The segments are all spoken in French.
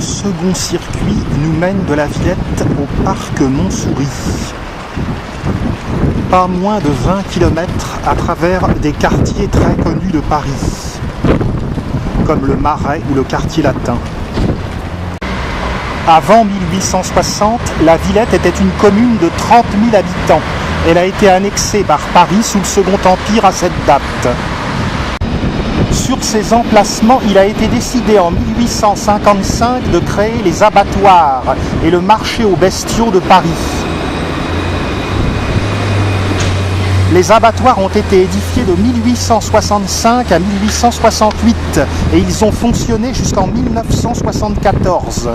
Le second circuit nous mène de la Villette au parc Montsouris. Pas moins de 20 km à travers des quartiers très connus de Paris, comme le Marais ou le quartier latin. Avant 1860, la Villette était une commune de 30 000 habitants. Elle a été annexée par Paris sous le Second Empire à cette date. Sur ces emplacements, il a été décidé en 1855 de créer les abattoirs et le marché aux bestiaux de Paris. Les abattoirs ont été édifiés de 1865 à 1868 et ils ont fonctionné jusqu'en 1974.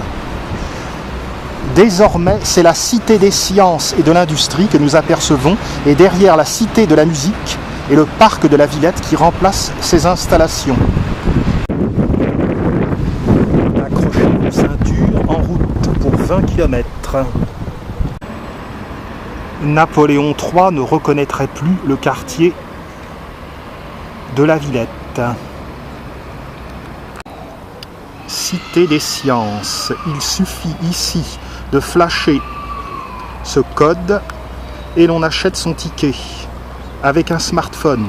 Désormais, c'est la Cité des sciences et de l'industrie que nous apercevons et derrière la Cité de la musique et le parc de la Villette qui remplace ces installations. Accrochez vos ceintures, en route pour 20 km. Napoléon III ne reconnaîtrait plus le quartier de la Villette. Cité des sciences. Il suffit ici de flasher ce code et l'on achète son ticket avec un smartphone.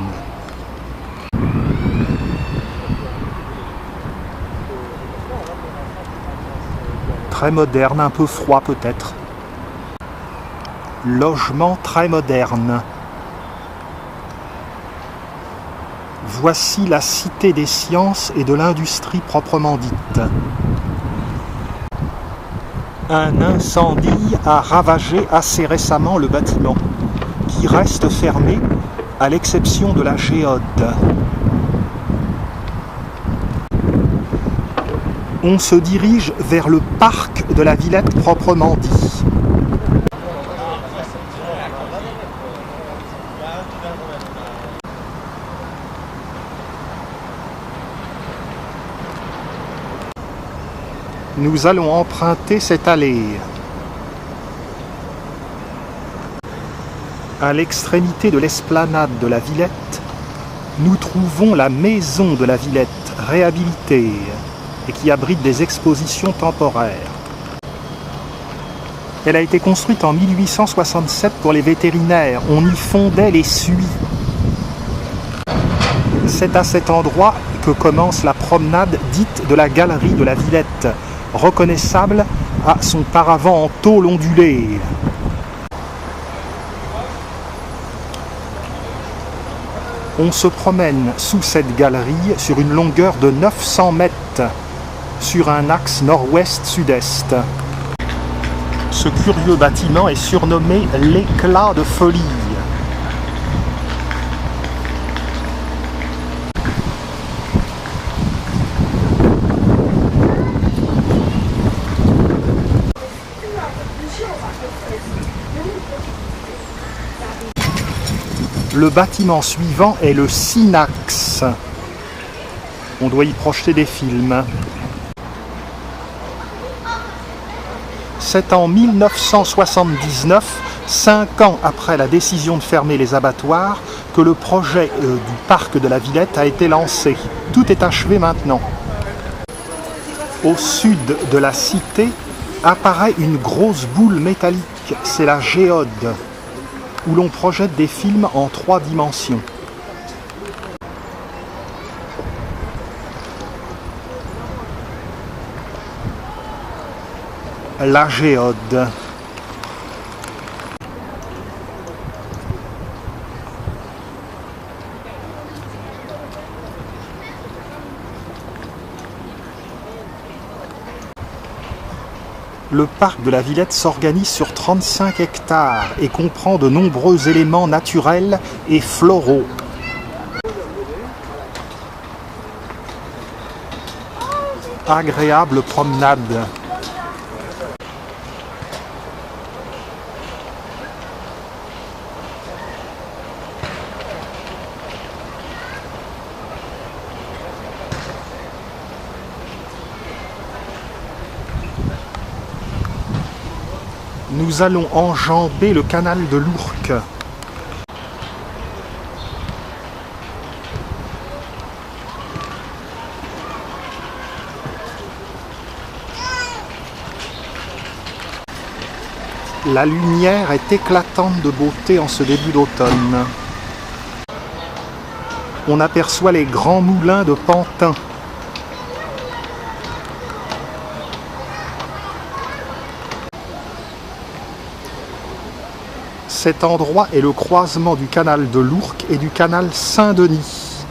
Très moderne, un peu froid peut-être. Logement très moderne. Voici la Cité des sciences et de l'industrie proprement dite. Un incendie a ravagé assez récemment le bâtiment, qui reste fermé à l'exception de la géode. On se dirige vers le parc de la Villette proprement dit. Nous allons emprunter cette allée. À l'extrémité de l'esplanade de la Villette, nous trouvons la maison de la Villette, réhabilitée, et qui abrite des expositions temporaires. Elle a été construite en 1867 pour les vétérinaires. On y fondait les suies. C'est à cet endroit que commence la promenade dite de la galerie de la Villette, reconnaissable à son paravent en tôle ondulée. On se promène sous cette galerie sur une longueur de 900 mètres, sur un axe nord-ouest-sud-est. Ce curieux bâtiment est surnommé l'éclat de folie. Le bâtiment suivant est le Synax. On doit y projeter des films. C'est en 1979, 5 ans après la décision de fermer les abattoirs, que le projet du parc de la Villette a été lancé. Tout est achevé maintenant. Au sud de la cité apparaît une grosse boule métallique, c'est la géode, où l'on projette des films en 3 dimensions. La géode. Le parc de la Villette s'organise sur 35 hectares et comprend de nombreux éléments naturels et floraux. Agréable promenade. Nous allons enjamber le canal de l'Ourcq. La lumière est éclatante de beauté en ce début d'automne. On aperçoit les grands moulins de Pantin. Cet endroit est le croisement du canal de l'Ourcq et du canal Saint-Denis.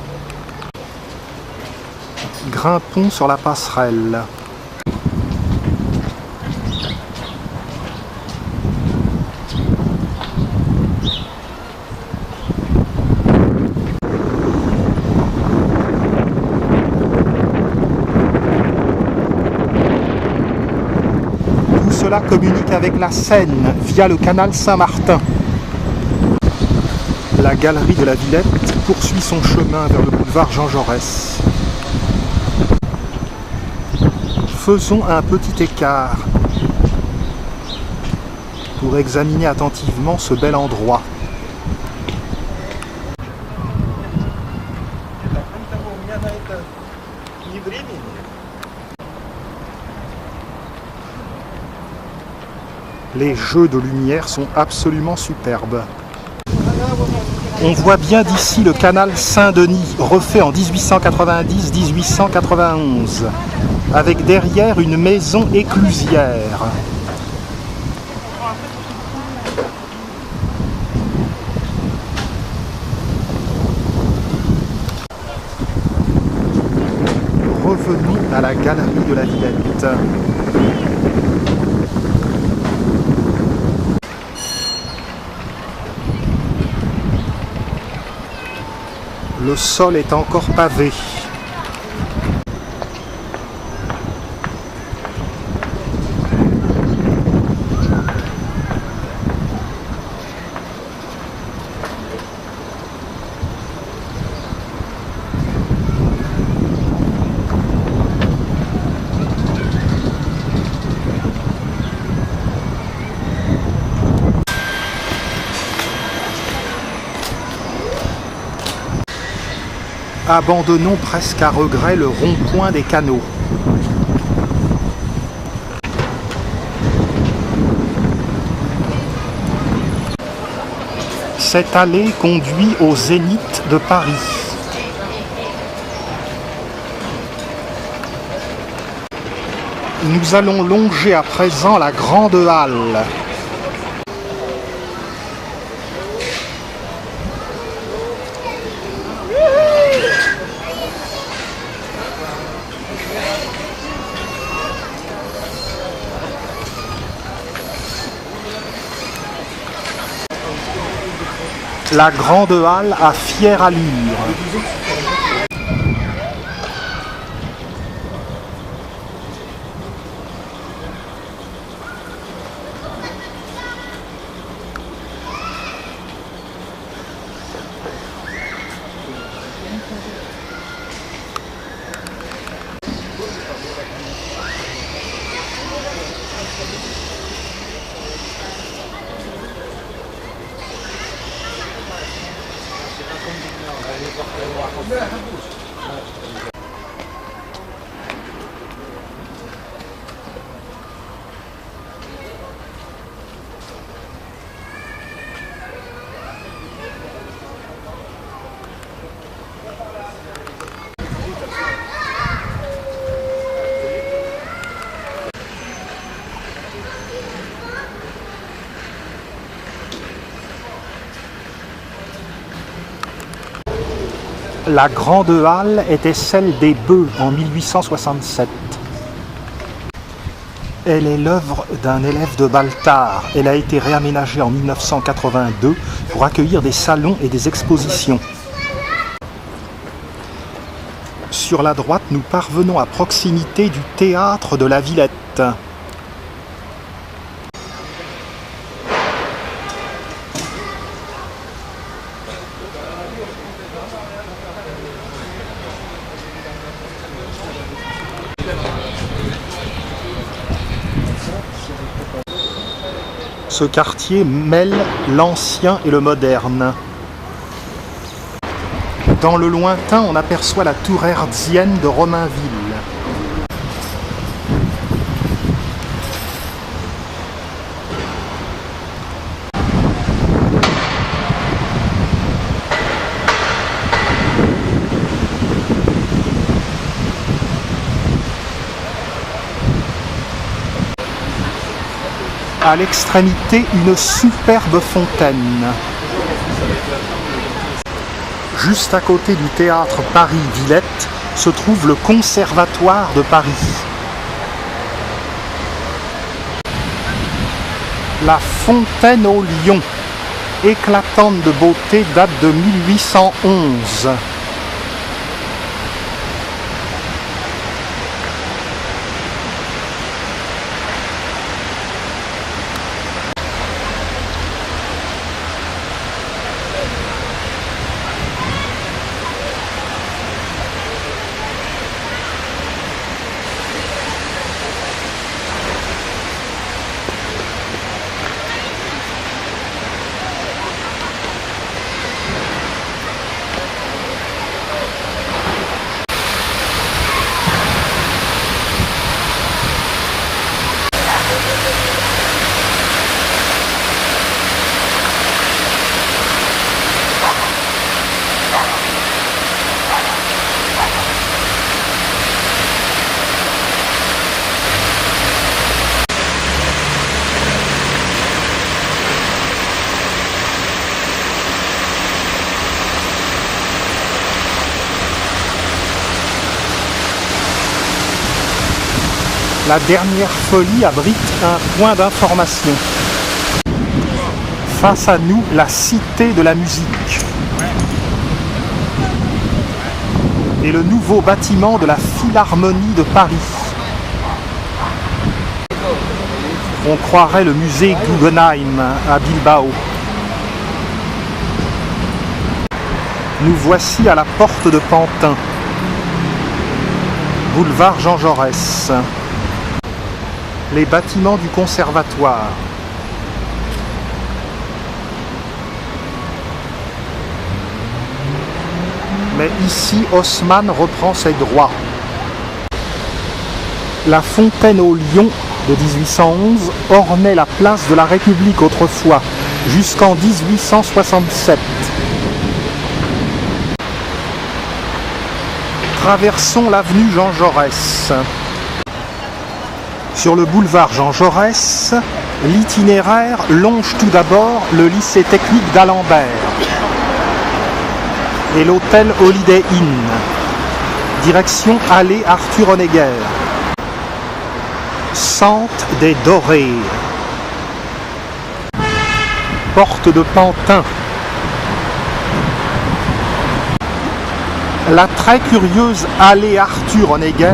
Grimpons sur la passerelle. Tout cela communique avec la Seine via le canal Saint-Martin. La galerie de la Villette poursuit son chemin vers le boulevard Jean Jaurès. Faisons un petit écart pour examiner attentivement ce bel endroit. Les jeux de lumière sont absolument superbes. On voit bien d'ici le canal Saint-Denis, refait en 1890-1891, avec derrière une maison éclusière. Revenons à la galerie de la Villette. Le sol est encore pavé. Abandonnons presque à regret le rond-point des canaux. Cette allée conduit au Zénith de Paris. Nous allons longer à présent la Grande Halle. La Grande Halle à fière allure. La Grande Halle était celle des Bœufs en 1867. Elle est l'œuvre d'un élève de Baltard. Elle a été réaménagée en 1982 pour accueillir des salons et des expositions. Sur la droite, nous parvenons à proximité du théâtre de la Villette. Ce quartier mêle l'ancien et le moderne. Dans le lointain, on aperçoit la tour hertzienne de Romainville. à l'extrémité une superbe fontaine. Juste à côté du théâtre Paris-Villette se trouve le Conservatoire de Paris. La fontaine au lion, éclatante de beauté, date de 1811. La dernière folie abrite un point d'information. Face à nous, la cité de la musique. Et le nouveau bâtiment de la Philharmonie de Paris. On croirait le musée Guggenheim à Bilbao. Nous voici à la porte de Pantin, boulevard Jean Jaurès. Les bâtiments du conservatoire. Mais ici, Haussmann reprend ses droits. La fontaine au lion de 1811 ornait la place de la République autrefois, jusqu'en 1867. Traversons l'avenue Jean Jaurès. Sur le boulevard Jean Jaurès, l'itinéraire longe tout d'abord le lycée technique d'Alembert et l'hôtel Holiday Inn, direction allée Arthur Honegger. Sente des Dorées, porte de Pantin. La très curieuse allée Arthur Honegger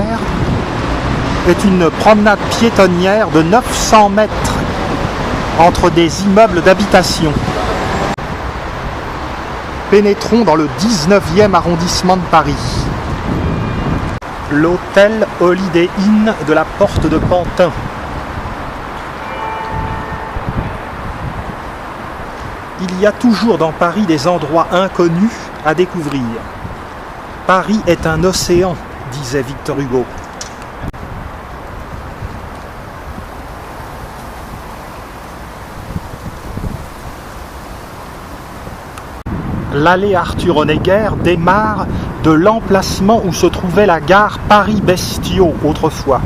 est une promenade piétonnière de 900 mètres entre des immeubles d'habitation. Pénétrons dans le 19e arrondissement de Paris. L'hôtel Holiday Inn de la porte de Pantin. Il y a toujours dans Paris des endroits inconnus à découvrir. Paris est un océan, disait Victor Hugo. L'allée Arthur Honegger démarre de l'emplacement où se trouvait la gare Paris-Bestiaux autrefois.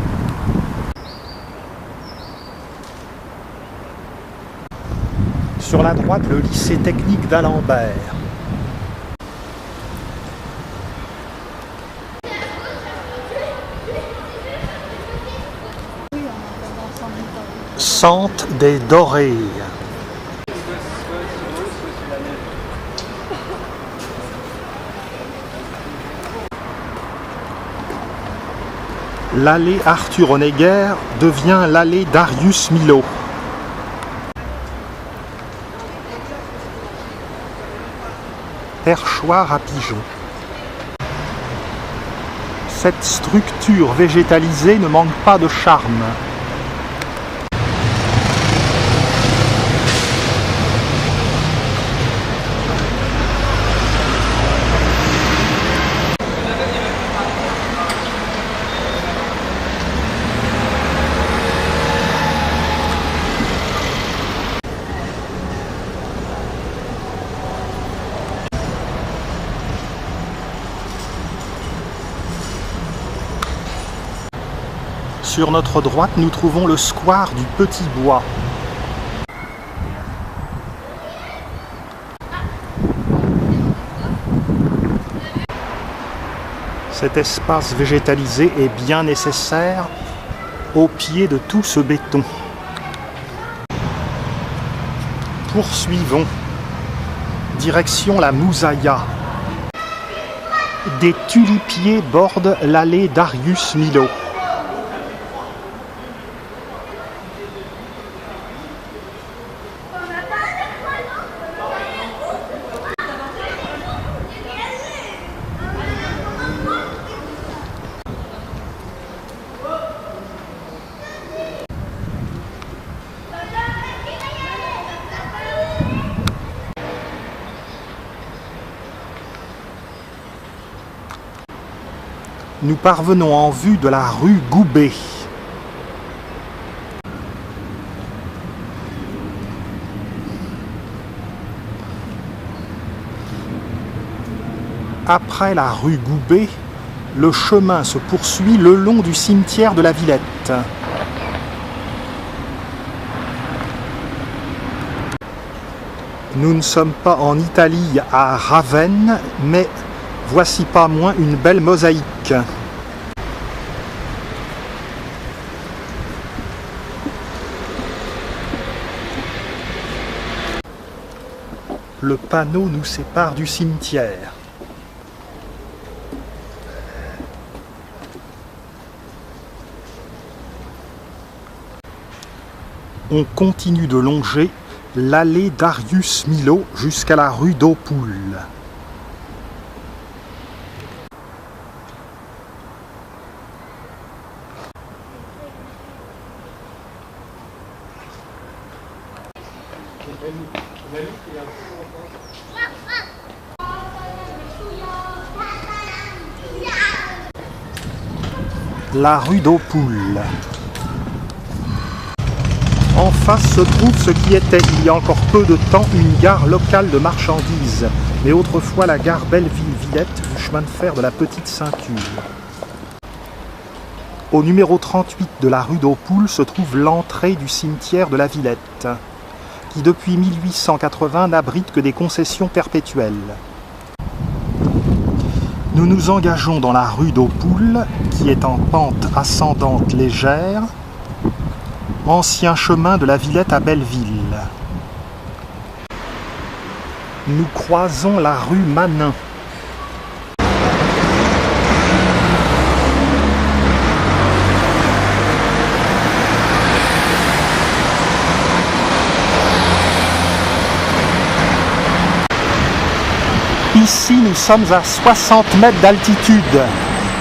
Sur la droite, le lycée technique d'Alembert. Sente des Dorées. L'allée Arthur Honegger devient l'allée Darius Milhaud. Perchoir à pigeons. Cette structure végétalisée ne manque pas de charme. Sur notre droite, nous trouvons le square du Petit Bois. Cet espace végétalisé est bien nécessaire au pied de tout ce béton. Poursuivons. Direction la Moussaïa. Des tulipiers bordent l'allée Darius Milhaud. Nous parvenons en vue de la rue Goubet. Après la rue Goubet, le chemin se poursuit le long du cimetière de la Villette. Nous ne sommes pas en Italie à Ravenne, mais voici pas moins une belle mosaïque. Le panneau nous sépare du cimetière. On continue de longer l'allée Darius Milhaud jusqu'à la rue d'Aupoul. La rue d'Aupoul. En face se trouve ce qui était, il y a encore peu de temps, une gare locale de marchandises, mais autrefois la gare Belleville-Villette du chemin de fer de la Petite Ceinture. Au numéro 38 de la rue d'Aupoul se trouve l'entrée du cimetière de la Villette, qui depuis 1880 n'abrite que des concessions perpétuelles. Nous nous engageons dans la rue d'Aupoul, qui est en pente ascendante légère, ancien chemin de la Villette à Belleville. Nous croisons la rue Manin. Ici, nous sommes à 60 mètres d'altitude.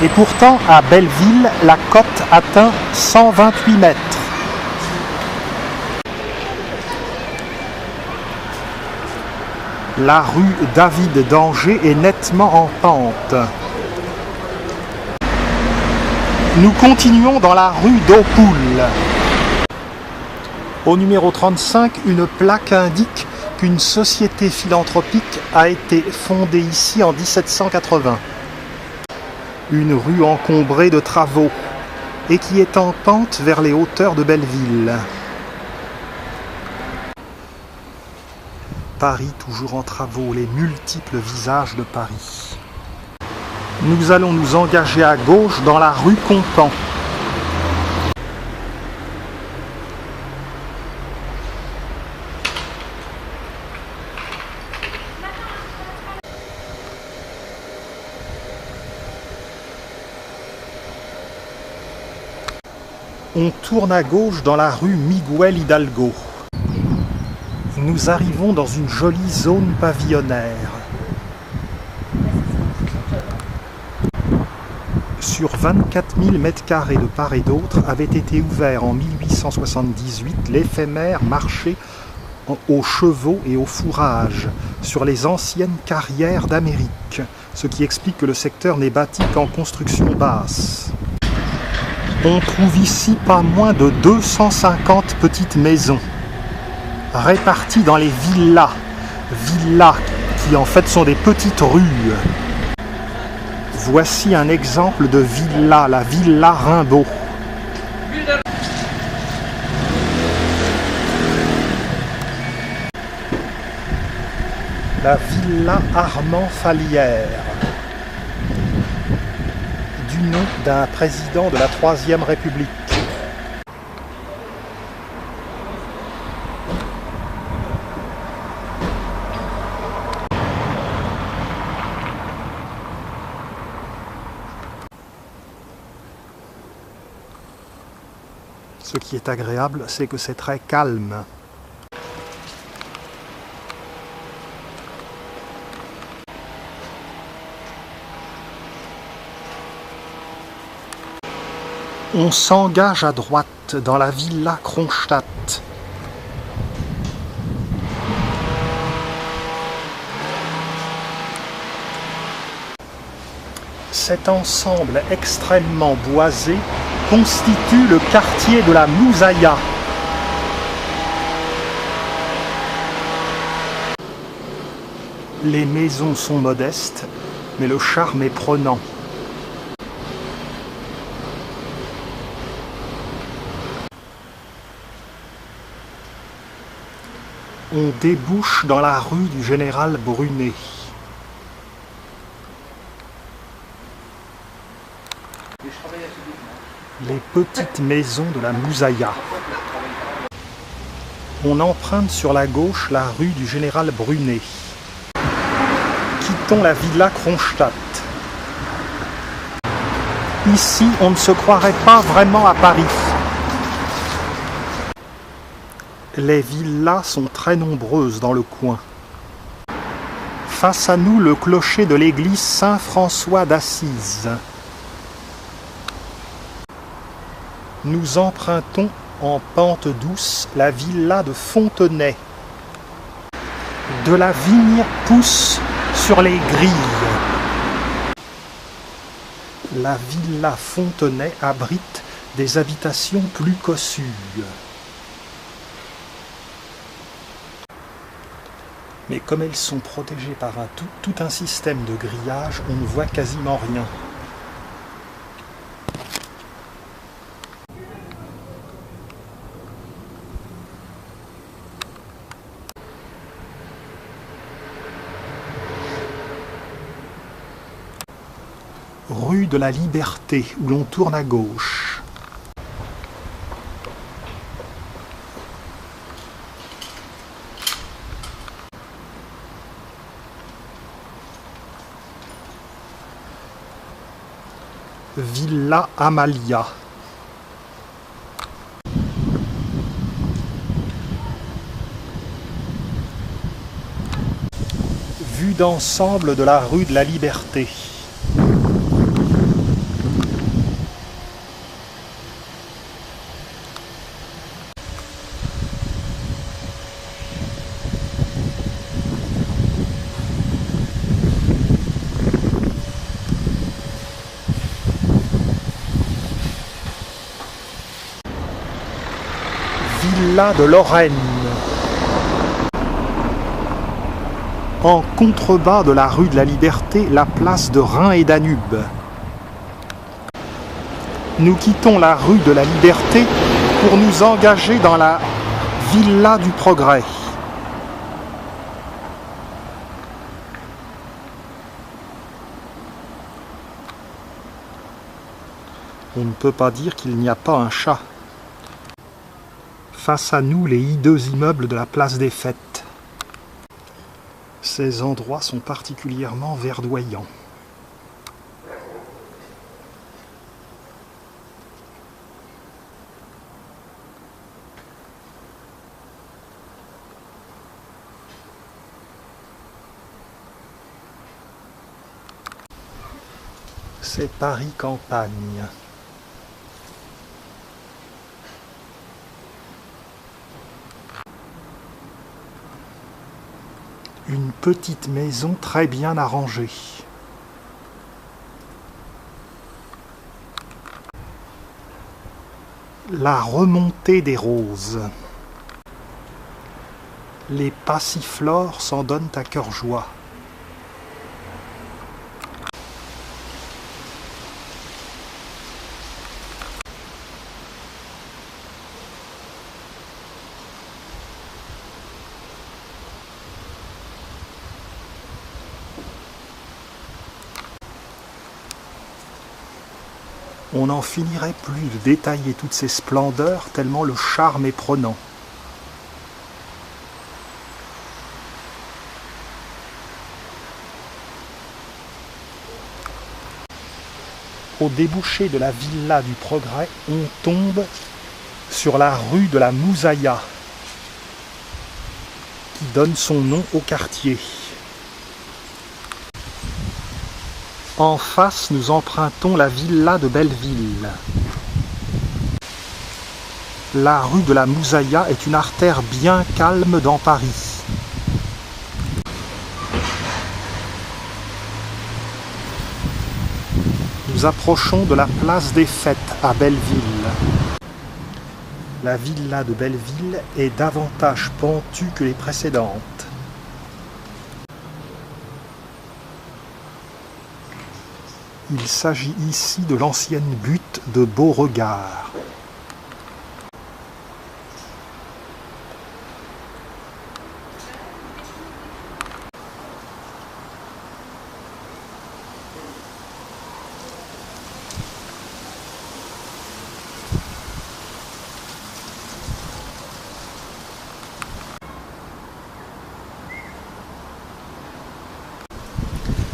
Et pourtant, à Belleville, la cote atteint 128 mètres. La rue David d'Angers est nettement en pente. Nous continuons dans la rue d'Aupoul. Au numéro 35, une plaque indique qu'une société philanthropique a été fondée ici en 1780. Une rue encombrée de travaux et qui est en pente vers les hauteurs de Belleville. Paris toujours en travaux, les multiples visages de Paris. Nous allons nous engager à gauche dans la rue Compan. On tourne à gauche dans la rue Miguel Hidalgo. Nous arrivons dans une jolie zone pavillonnaire. Sur 24 000 m² de part et d'autre avait été ouvert en 1878 l'éphémère marché aux chevaux et au fourrage sur les anciennes carrières d'Amérique, ce qui explique que le secteur n'est bâti qu'en construction basse. On trouve ici pas moins de 250 petites maisons, réparties dans les villas qui en fait sont des petites rues. Voici un exemple de villa, la villa Rimbaud. La villa Armand Fallière. nom d'un président de la Troisième République. Ce qui est agréable, c'est que c'est très calme. On s'engage à droite dans la villa Kronstadt. Cet ensemble extrêmement boisé constitue le quartier de la Moussaïa. Les maisons sont modestes, mais le charme est prenant. On débouche dans la rue du Général Brunet. Les petites maisons de la Moussaïa. On emprunte sur la gauche la rue du Général Brunet. Quittons la villa Kronstadt. Ici, on ne se croirait pas vraiment à Paris. Les villas sont très nombreuses dans le coin. Face à nous, le clocher de l'église Saint-François d'Assise. Nous empruntons en pente douce la villa de Fontenay. De la vigne pousse sur les grilles. La villa Fontenay abrite des habitations plus cossues. Mais comme elles sont protégées par tout un système de grillage, on ne voit quasiment rien. Rue de la Liberté, où l'on tourne à gauche. Villa Amalia. Vue d'ensemble de la rue de la Liberté. Villa de Lorraine. En contrebas de la rue de la Liberté, la place de Rhin et Danube. Nous quittons la rue de la Liberté pour nous engager dans la Villa du Progrès. On ne peut pas dire qu'il n'y a pas un chat. Face à nous, les hideux immeubles de la place des Fêtes. Ces endroits sont particulièrement verdoyants. C'est Paris campagne. Une petite maison très bien arrangée. La remontée des roses. Les passiflores s'en donnent à cœur joie. On n'en finirait plus de détailler toutes ces splendeurs tellement le charme est prenant. Au débouché de la Villa du Progrès, on tombe sur la rue de la Moussaïa, qui donne son nom au quartier. En face, nous empruntons la Villa de Belleville. La rue de la Moussaïa est une artère bien calme dans Paris. Nous approchons de la place des Fêtes à Belleville. La villa de Belleville est davantage pentue que les précédentes. Il s'agit ici de l'ancienne butte de Beauregard.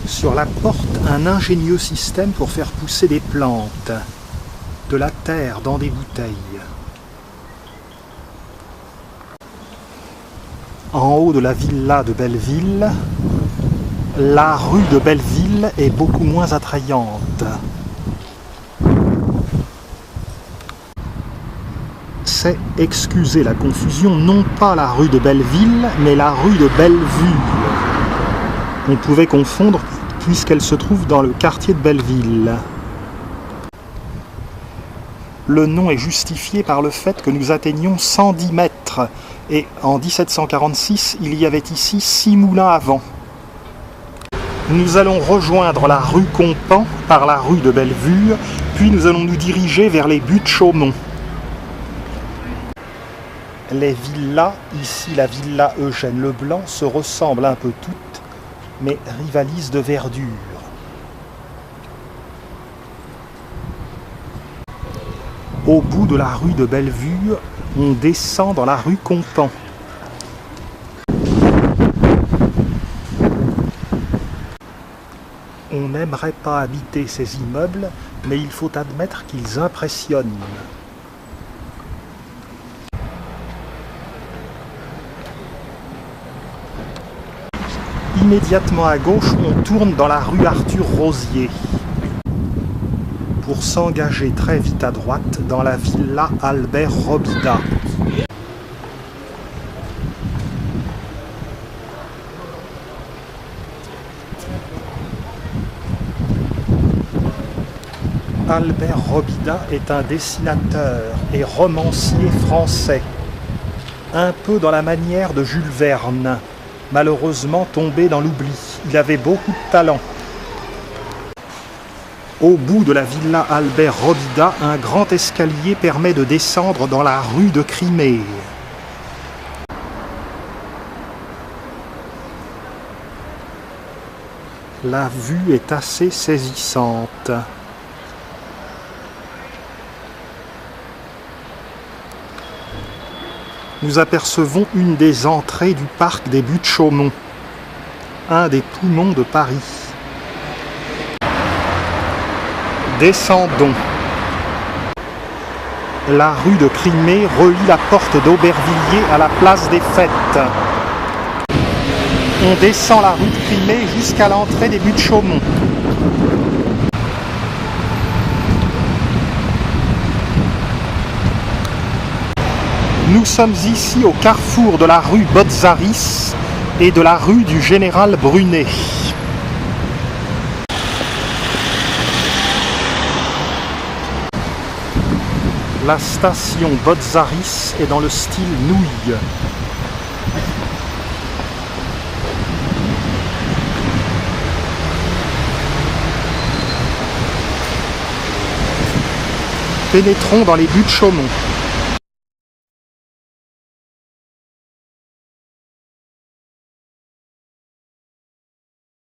Sur la porte, un ingénieux système pour faire pousser des plantes, de la terre dans des bouteilles. En haut de la villa de Belleville, la rue de Belleville est beaucoup moins attrayante. C'est, excusez la confusion, non pas la rue de Belleville, mais la rue de Bellevue. On pouvait confondre puisqu'elle se trouve dans le quartier de Belleville. Le nom est justifié par le fait que nous atteignions 110 mètres et en 1746, il y avait ici 6 moulins à vent. Nous allons rejoindre la rue Compan par la rue de Bellevue, puis nous allons nous diriger vers les buttes Chaumont. Les villas, ici la villa Eugène Leblanc, se ressemblent un peu toutes, mais rivalise de verdure. Au bout de la rue de Bellevue, on descend dans la rue Compan. On n'aimerait pas habiter ces immeubles, mais il faut admettre qu'ils impressionnent. Immédiatement à gauche, on tourne dans la rue Arthur-Rosier pour s'engager très vite à droite dans la villa Albert Robida. Albert Robida est un dessinateur et romancier français, un peu dans la manière de Jules Verne. Malheureusement tombé dans l'oubli. Il avait beaucoup de talent. Au bout de la villa Albert Robida, un grand escalier permet de descendre dans la rue de Crimée. La vue est assez saisissante. Nous apercevons une des entrées du parc des Buttes Chaumont, un des poumons de Paris. Descendons. La rue de Crimée relie la porte d'Aubervilliers à la place des Fêtes. On descend la rue de Crimée jusqu'à l'entrée des Buttes Chaumont. Nous sommes ici au carrefour de la rue Botzaris et de la rue du Général Brunet. La station Botzaris est dans le style nouille. Pénétrons dans les Buttes Chaumont.